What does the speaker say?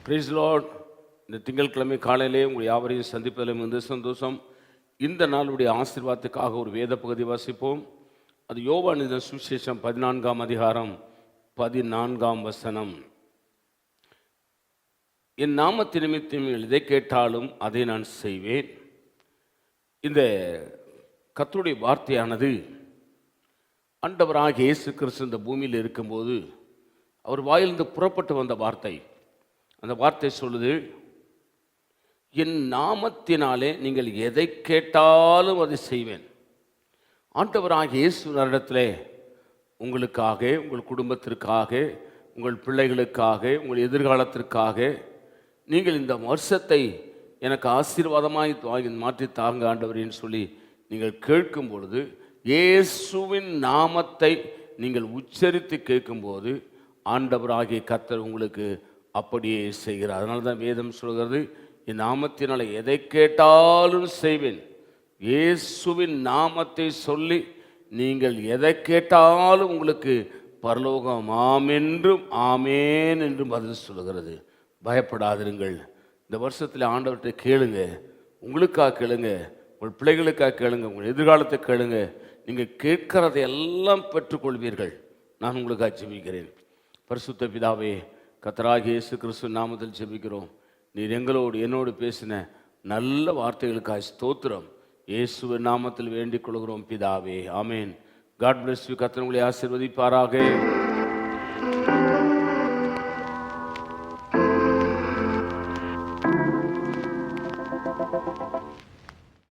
Price Lord. இந்த திங்கட்கிழமை காலையிலே உங்கள் யாவரையும் சந்திப்பதிலும் வந்து சந்தோஷம். இந்த நாளுடைய ஆசீர்வாதத்துக்காக ஒரு வேத பகுதி வாசிப்போம். அது யோவான் எழுதின சுவிசேஷம் 14ஆம் அதிகாரம் 14ஆம் வசனம். என் நாமத்து நிமித்தம் எதை கேட்டாலும் அதை நான் செய்வேன். இந்த கர்த்தருடைய வார்த்தையானது ஆண்டவராகிய இயேசு கிறிஸ்து இந்த பூமியில் இருக்கும்போது அவர் வாயிலிருந்து புறப்பட்டு வந்த வார்த்தை. அந்த வார்த்தை சொல்லுது, என் நாமத்தினாலே நீங்கள் எதை கேட்டாலும் அதை செய்வேன். ஆண்டவராகிய இயேசுவினிடத்திலே உங்களுக்காக, உங்கள் குடும்பத்திற்காக, உங்கள் பிள்ளைகளுக்காக, உங்கள் எதிர்காலத்திற்காக நீங்கள் இந்த வருஷத்தை எனக்கு ஆசீர்வாதமாய் மாற்றி தாங்க ஆண்டவரேன்னு சொல்லி நீங்கள் கேட்கும் பொழுது, இயேசுவின் நாமத்தை நீங்கள் உச்சரித்து கேட்கும்போது ஆண்டவராகிய கர்த்தர் உங்களுக்கு அப்படியே செய்கிறார். அதனால தான் வேதம் சொல்கிறது, என் நாமத்தினால் எதை கேட்டாலும் செய்வேன். இயேசுவின் நாமத்தை சொல்லி நீங்கள் எதை கேட்டாலும் உங்களுக்கு பரலோகம் ஆமென்றும் ஆமேன் என்றும் பதில் சொல்கிறது. பயப்படாதிருங்கள். இந்த வருஷத்தில் ஆண்டவர்கிட்ட கேளுங்க. உங்களுக்காக கேளுங்க, உங்கள் பிள்ளைகளுக்காக கேளுங்க, உங்கள் எதிர்காலத்தை கேளுங்க. நீங்கள் கேட்கிறதை எல்லாம் பெற்றுக்கொள்வீர்கள். நான் உங்களுக்காக ஜெபிக்கிறேன். பரிசுத்த பிதாவே, கர்த்தராகிய இயேசு கிறிஸ்து நாமத்தில் ஜெபிக்கிறோம். நீர் எங்களோடு என்னோடு பேசின நல்ல வார்த்தைகளுக்காக ஸ்தோத்திரம். இயேசுவின் நாமத்தில் வேண்டிக் கொள்கிறோம் பிதாவே, ஆமேன். God bless you. கர்த்தர் உங்களை ஆசீர்வதிப்பாராக.